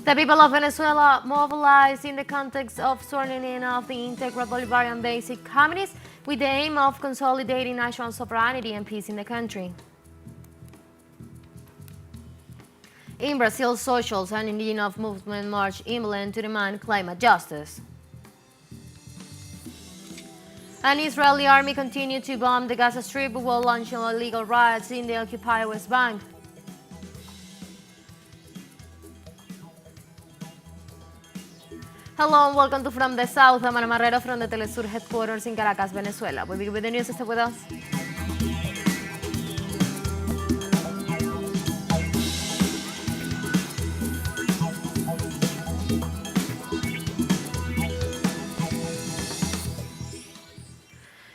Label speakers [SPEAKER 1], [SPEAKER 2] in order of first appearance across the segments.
[SPEAKER 1] The people of Venezuela mobilized in the context of swearing in of the Integral Bolivarian Basic Committees with the aim of consolidating national sovereignty and peace in the country. In Brazil, socials and indigenous movement marched inland to demand climate justice. An Israeli army continued to bomb the Gaza Strip while launching illegal riots in the occupied West Bank. Hello and welcome to From the South. I'm Ana Marrero from the teleSUR headquarters in Caracas, Venezuela. We'll begin with the news. Stay with us.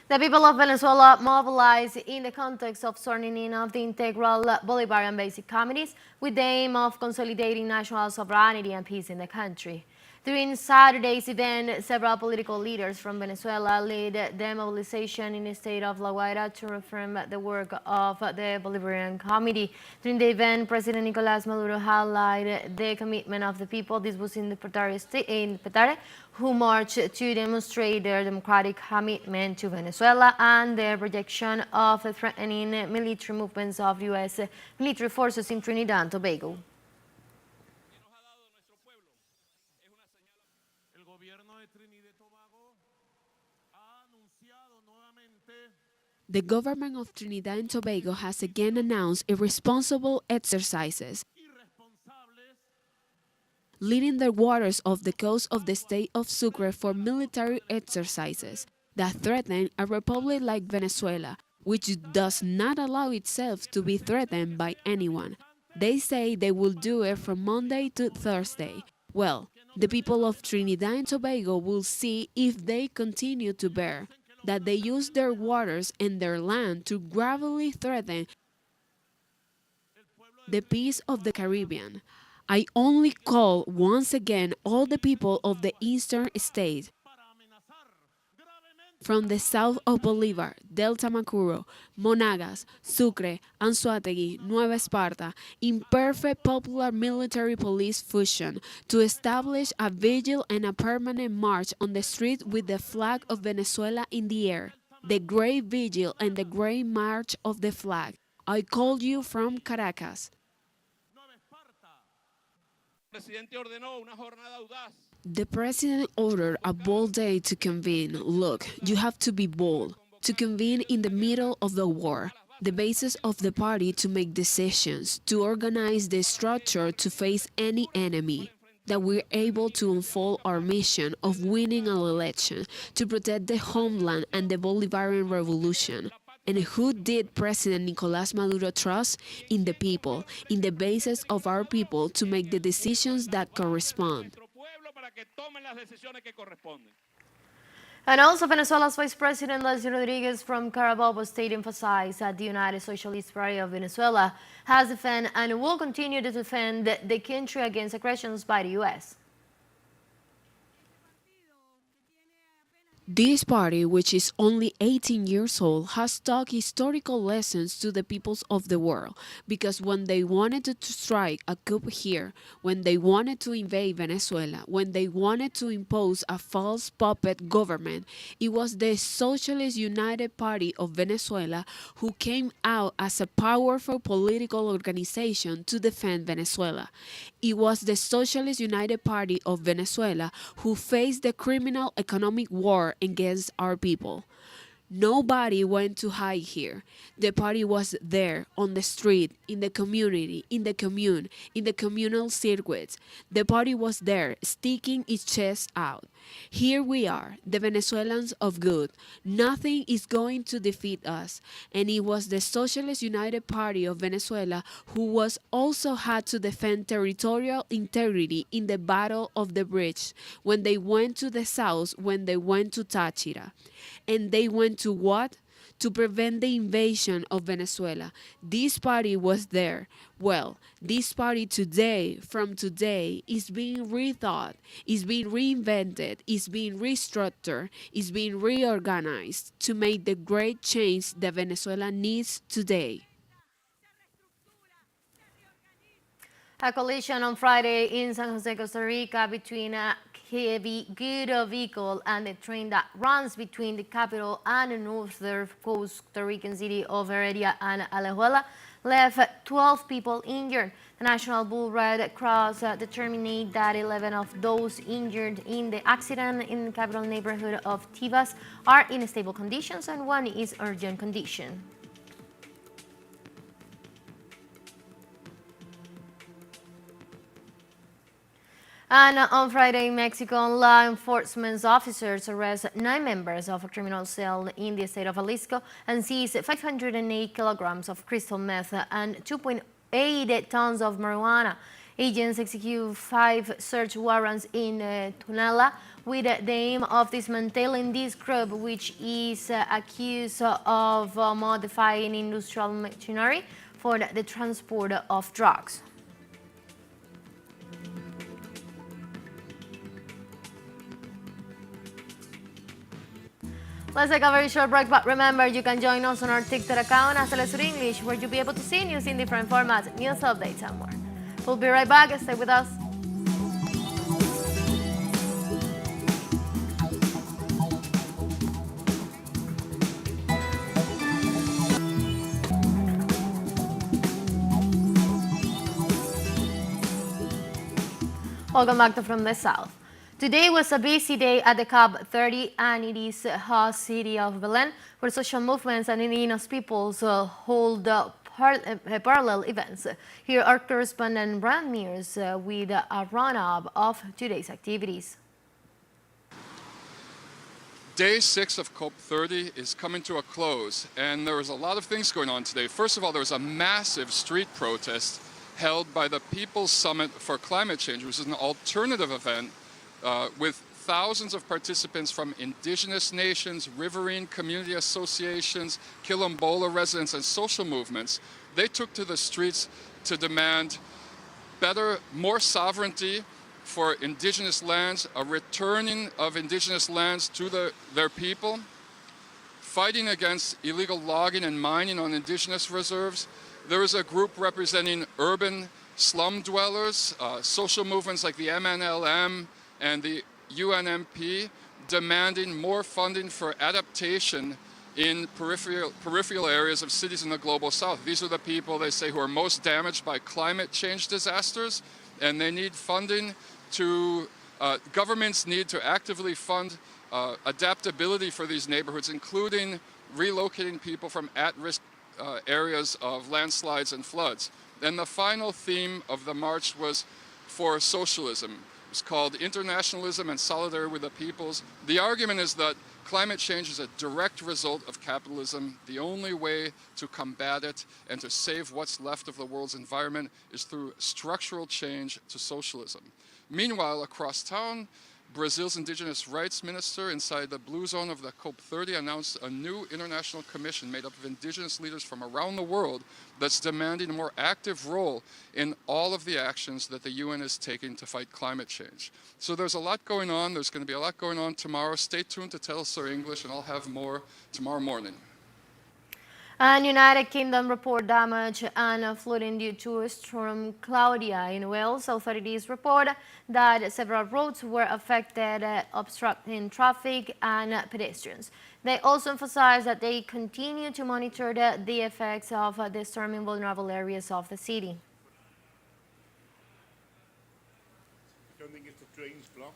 [SPEAKER 1] The people of Venezuela mobilized in the context of swearing in of the Integral Bolivarian Basic Committees with the aim of consolidating national sovereignty and peace in the country. During Saturday's event, several political leaders from Venezuela led the mobilization in the state of La Guaira to reform the work of the Bolivarian Committee. During the event, President Nicolás Maduro highlighted the commitment of the people. This was in the Petare, who marched to demonstrate their democratic commitment to Venezuela and their rejection of threatening military movements of U.S. military forces in Trinidad and Tobago.
[SPEAKER 2] The government of Trinidad and Tobago has again announced irresponsible exercises, leading the waters of the coast of the state of Sucre for military exercises that threaten a republic like Venezuela, which does not allow itself to be threatened by anyone. They say they will do it from Monday to Thursday. Well, the people of Trinidad and Tobago will see if they continue to bear that they use their waters and their land to gravely threaten the peace of the Caribbean. I only call once again all the people of the eastern states, from the south of Bolivar, Delta Macuro, Monagas, Sucre, Anzoátegui, Nueva Esparta, in perfect popular military police fusion to establish a vigil and a permanent march on the street with the flag of Venezuela in the air, the great vigil and the great march of the flag. I call you from Caracas. The president ordered a bold day to convene. Look, you have to be bold. To convene in the middle of the war, the basis of the party to make decisions, to organize the structure to face any enemy, that we're able to unfold our mission of winning an election, to protect the homeland and the Bolivarian revolution. And who did President Nicolás Maduro trust? In the people, in the basis of our people to make the decisions that correspond.
[SPEAKER 1] And also, Venezuela's Vice President Leslie Rodriguez from Carabobo State emphasized that the United Socialist Party of Venezuela has defended and will continue to defend the country against aggressions by the U.S.
[SPEAKER 2] This party, which is only 18 years old, has taught historical lessons to the peoples of the world, because when they wanted to strike a coup here, when they wanted to invade Venezuela, when they wanted to impose a false puppet government, it was the Socialist United Party of Venezuela who came out as a powerful political organization to defend Venezuela. It was the Socialist United Party of Venezuela who faced the criminal economic war against our people. Nobody went to hide here. The party was there, on the street, in the community, in the commune, in the communal circuits. The party was there, sticking its chest out. Here we are, the Venezuelans of good. Nothing is going to defeat us. And it was the Socialist United Party of Venezuela who was also had to defend territorial integrity in the Battle of the Bridge, when they went to the south, when they went to Táchira. And they went to what? To prevent the invasion of Venezuela. This party was there. Well, this party today, from today, is being rethought, is being reinvented, is being restructured, is being reorganized to make the great change that Venezuela needs today.
[SPEAKER 1] A collision on Friday in San Jose, Costa Rica between a heavy goods vehicle and the train that runs between the capital and the northern Costa Rican city of Heredia and Alajuela left 12 people injured. The National Bull Red Cross determined that 11 of those injured in the accident in the capital neighborhood of Tibas are in stable conditions and one is urgent condition. And on Friday, Mexican law enforcement officers arrested 9 members of a criminal cell in the state of Jalisco and seized 508 kilograms of crystal meth and 2.8 tons of marijuana. Agents executed 5 search warrants in Tunala with the aim of dismantling this group, which is accused of modifying industrial machinery for the transport of drugs. Let's take a very short break, but remember, you can join us on our TikTok account as teleSUR English, where you'll be able to see news in different formats, news updates, and more. We'll be right back. Stay with us. Welcome back to From the South. Today was a busy day at the COP30, and it is host city of Belén, where social movements and indigenous peoples hold parallel events. Here our correspondent Brand Mears with a run-up of today's activities.
[SPEAKER 3] Day 6 of COP30 is coming to a close, and there was a lot of things going on today. First of all, there was a massive street protest held by the People's Summit for Climate Change, which is an alternative event with thousands of participants from indigenous nations, riverine community associations, Quilombola residents, and social movements. They took to the streets to demand more sovereignty for indigenous lands, a returning of indigenous lands to their people, fighting against illegal logging and mining on indigenous reserves. There was a group representing urban slum dwellers, social movements like the MNLM and the UNMP, demanding more funding for adaptation in peripheral areas of cities in the global south. These are the people, they say, who are most damaged by climate change disasters, and they need funding to, governments need to actively fund adaptability for these neighborhoods, including relocating people from at-risk areas of landslides and floods. And the final theme of the march was for socialism. It's called Internationalism and Solidarity with the Peoples. The argument is that climate change is a direct result of capitalism. The only way to combat it and to save what's left of the world's environment is through structural change to socialism. Meanwhile, across town, Brazil's indigenous rights minister inside the blue zone of the COP30 announced a new international commission made up of indigenous leaders from around the world that's demanding a more active role in all of the actions that the UN is taking to fight climate change. So there's a lot going on. There's going to be a lot going on tomorrow. Stay tuned to teleSUR English, and I'll have more tomorrow morning.
[SPEAKER 1] And United Kingdom report damage and flooding due to Storm Claudia in Wales. Authorities report that several roads were affected, obstructing traffic and pedestrians. They also emphasize that they continue to monitor the effects of the storm in vulnerable areas of the city.
[SPEAKER 4] I don't think it's the drains blocked.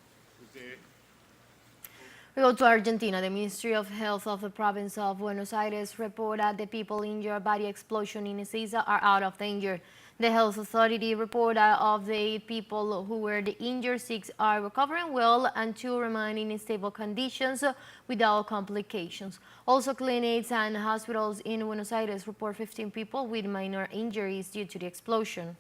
[SPEAKER 1] We go to Argentina. The Ministry of Health of the province of Buenos Aires reported that the people injured by the explosion in Ezeiza are out of danger. The health authority reported that of the 8 people who were injured, 6 are recovering well and 2 remain in stable conditions without complications. Also, clinics and hospitals in Buenos Aires report 15 people with minor injuries due to the explosion.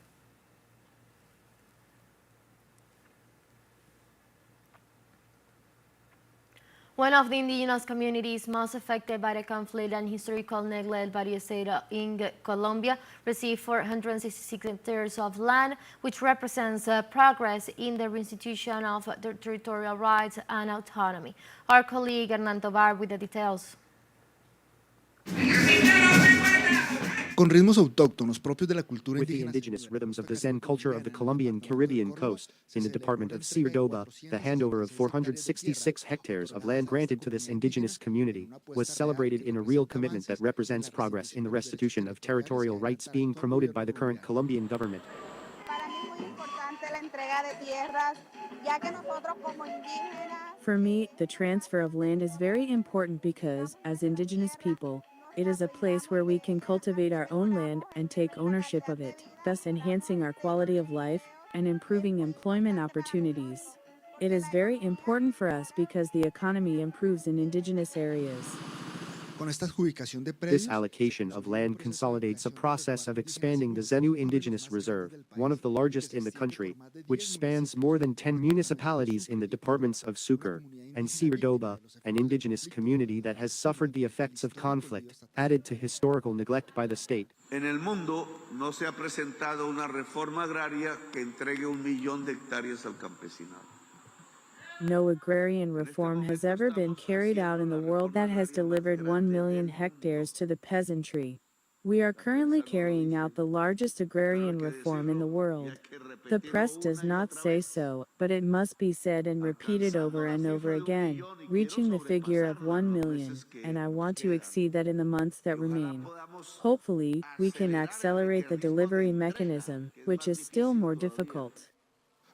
[SPEAKER 1] One of the indigenous communities most affected by the conflict and historical neglect by the state in Colombia received 466 hectares of land, which represents progress in the reinstitution of their territorial rights and autonomy. Our colleague Hernán Tobar with the details.
[SPEAKER 5] con ritmos autóctonos propios de la cultura
[SPEAKER 6] With the
[SPEAKER 5] indígena.
[SPEAKER 6] indigenous rhythms of the Zen culture of the Colombian Caribbean coast, in the department of Córdoba, the handover of 466 hectares of land granted to this indigenous community was celebrated in a real commitment that represents progress in the restitution of territorial rights being promoted by the current Colombian government.
[SPEAKER 7] For me, the transfer of land is very important because, as indigenous people, it is a place where we can cultivate our own land and take ownership of it, thus enhancing our quality of life and improving employment opportunities. It is very important for us because the economy improves in indigenous areas.
[SPEAKER 5] Con esta adjudicación de
[SPEAKER 6] This
[SPEAKER 5] predios,
[SPEAKER 6] allocation of land consolidates a process of expanding the Zenu Indigenous Reserve, one of the largest in the country, which spans more than 10 municipalities in the departments of Sucre and Córdoba, an indigenous community that has suffered the effects of conflict, added to historical neglect by the state.
[SPEAKER 8] En el mundo no se ha presentado una reforma agraria que entregue 1 millón de hectáreas al campesinado.
[SPEAKER 7] No agrarian reform has ever been carried out in the world that has delivered 1 million hectares to the peasantry. We are currently carrying out the largest agrarian reform in the world. The press does not say so, but it must be said and repeated over and over again, reaching the figure of 1 million, and I want to exceed that in the months that remain. Hopefully, we can accelerate the delivery mechanism, which is still more difficult.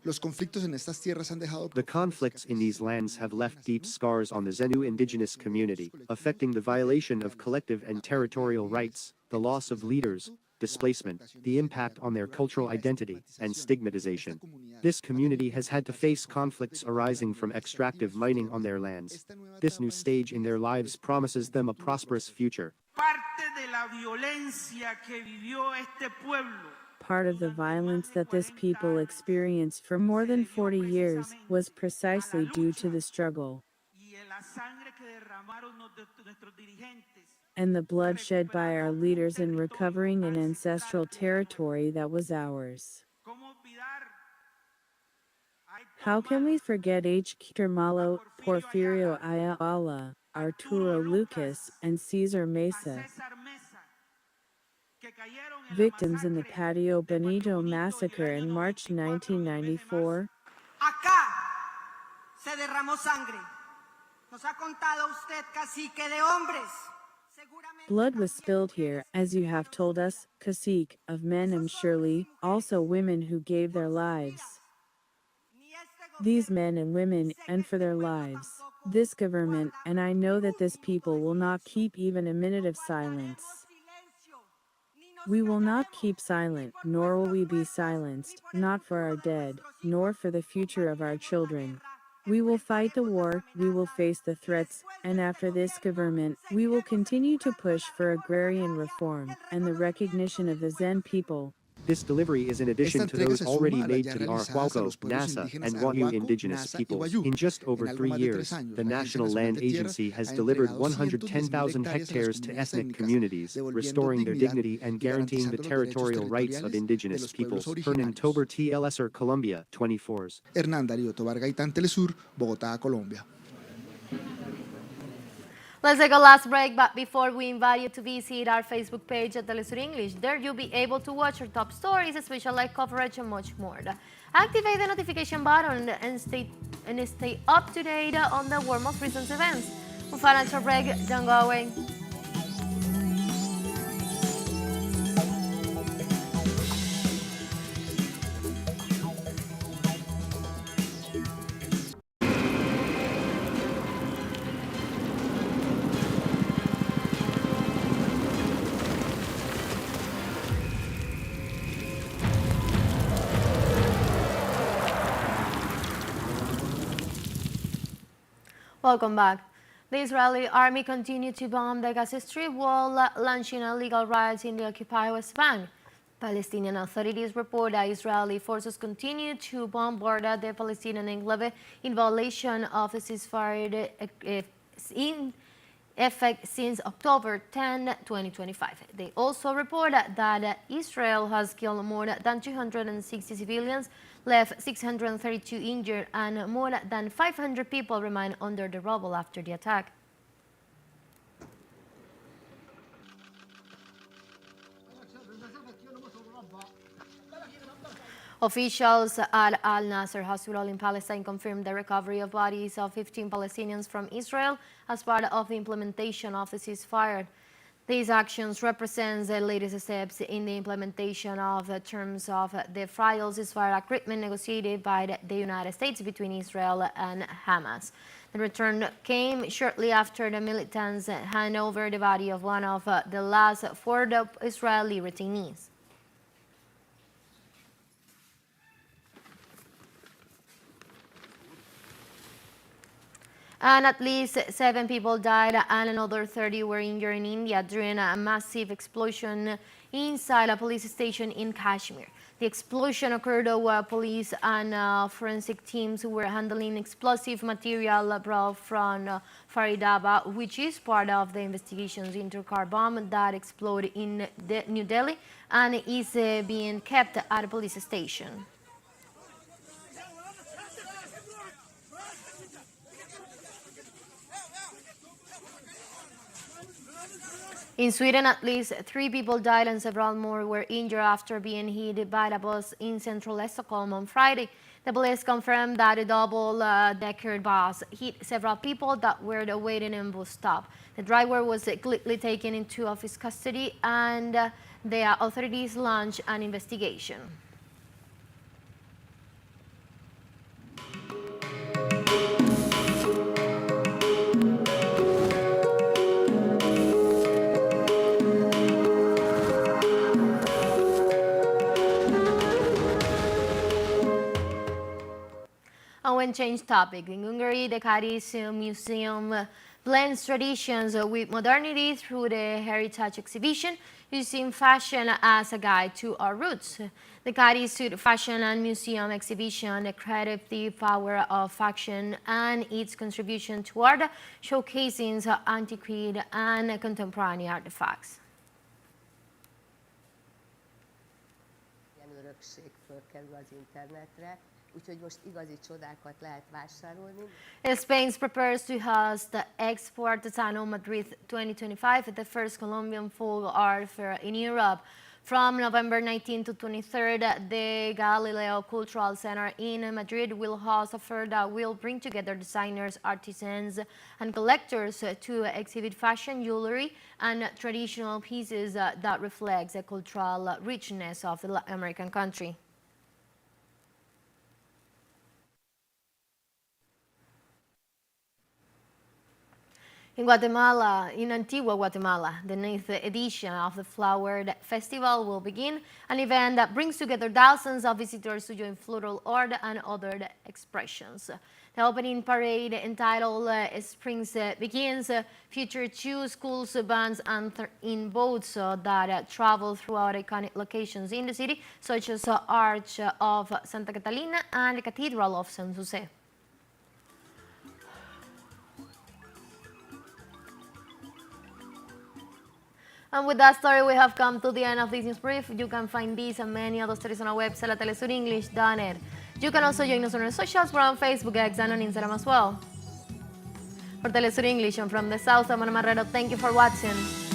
[SPEAKER 5] los conflictos en estas tierras han dejado
[SPEAKER 6] The conflicts in these lands have left deep scars on the Zenu indigenous community, affecting the violation of collective and territorial rights, the loss of leaders, displacement, the impact on their cultural identity, and stigmatization. This community has had to face conflicts arising from extractive mining on their lands. This new stage in their lives promises them a prosperous future.
[SPEAKER 9] Parte de la violencia que vivió este pueblo.
[SPEAKER 7] Part of the violence that this people experienced for more than 40 years was precisely due to the struggle and the blood shed by our leaders in recovering an ancestral territory that was ours. How can we forget Hector Malo, Porfirio Ayala, Arturo Lucas, and Cesar Mesa, victims in the Patio Benito massacre in March 1994?
[SPEAKER 9] Acá se derramó sangre. Nos ha contado usted, cacique, de hombres.
[SPEAKER 7] Blood was spilled here, as you have told us, cacique, of men and surely, also women who gave their lives. These men and women, and for their lives. This government, and I know that this people will not keep even a minute of silence. We will not keep silent, nor will we be silenced, not for our dead, nor for the future of our children. We will fight the war, we will face the threats, and after this government, we will continue to push for agrarian reform and the recognition of the Zen people.
[SPEAKER 6] This delivery is in addition to those already made to the Arahuaco, Nasa, and Wayuu indigenous peoples. In just over 3 years, the National Land Agency has delivered 110,000 hectares to ethnic communities, restoring their dignity and guaranteeing the territorial rights of indigenous peoples. Hernan Tober, TLSUR, Colombia, 24s.
[SPEAKER 5] Hernán Darío Tobar Gaitán, Telesur, Bogotá, Colombia.
[SPEAKER 1] Let's take a last break, but before we invite you to visit our Facebook page at teleSUR English. There you'll be able to watch our top stories, special live coverage, and much more. Activate the notification button and stay up to date on the world's most recent events. For financial break, John Going. Welcome back. The Israeli army continued to bomb the Gaza Strip while launching illegal raids in the occupied West Bank. Palestinian authorities report that Israeli forces continue to bombard the Palestinian enclave in violation of the ceasefire in effect since October 10, 2025. They also report that Israel has killed more than 260 civilians, left 632 injured, and more than 500 people remain under the rubble after the attack. Officials at Al Nasser Hospital in Palestine confirmed the recovery of bodies of 15 Palestinians from Israel as part of the implementation of the ceasefire. These actions represent the latest steps in the implementation of the terms of the fragile ceasefire agreement negotiated by the United States between Israel and Hamas. The return came shortly after the militants hand over the body of one of the last 4 Israeli detainees. And at least 7 people died and another 30 were injured in India during a massive explosion inside a police station in Kashmir. The explosion occurred while police and forensic teams were handling explosive material brought from Faridabad, which is part of the investigations into car bomb that exploded in New Delhi and is being kept at a police station. In Sweden, at least 3 people died and several more were injured after being hit by a bus in central Stockholm on Friday. The police confirmed that a double-decker bus hit several people that were waiting in bus stop. The driver was quickly taken into office custody and the authorities launched an investigation. And when change topic, in Hungary, the Kadis Museum blends traditions with modernity through the heritage exhibition, using fashion as a guide to our roots. The Kadis Fashion and Museum exhibition, the creative power of fashion and its contribution to art, showcasing antiquated and contemporary artifacts.
[SPEAKER 10] Ilyen örökség fölkerül az internetre. Úgyhogy most igazi csodákat lehet vásárolni.
[SPEAKER 1] Spain prepares to host the Expo Artesano Madrid 2025, the first Colombian folk art fair in Europe. From November 19 to 23rd, the Galileo Cultural Center in Madrid will host a fair that will bring together designers, artisans, and collectors to exhibit fashion, jewelry, and traditional pieces that reflects the cultural richness of the Latin American country. In Guatemala, in Antigua, Guatemala, the 9th edition of the Flower Festival will begin, an event that brings together thousands of visitors to join floral art and other expressions. The opening parade, entitled Springs Begins, featured 2 schools, bands, and in boats that travel throughout iconic locations in the city, such as the Arch of Santa Catalina and the Cathedral of San Jose. And with that story, we have come to the end of this news brief. You can find these and many other stories on our website at telesurenglish.net. You can also join us on our socials. We're on Facebook, X, and on Instagram as well. For Telesur English, and from the South, I'm Ana Marrero. Thank you for watching.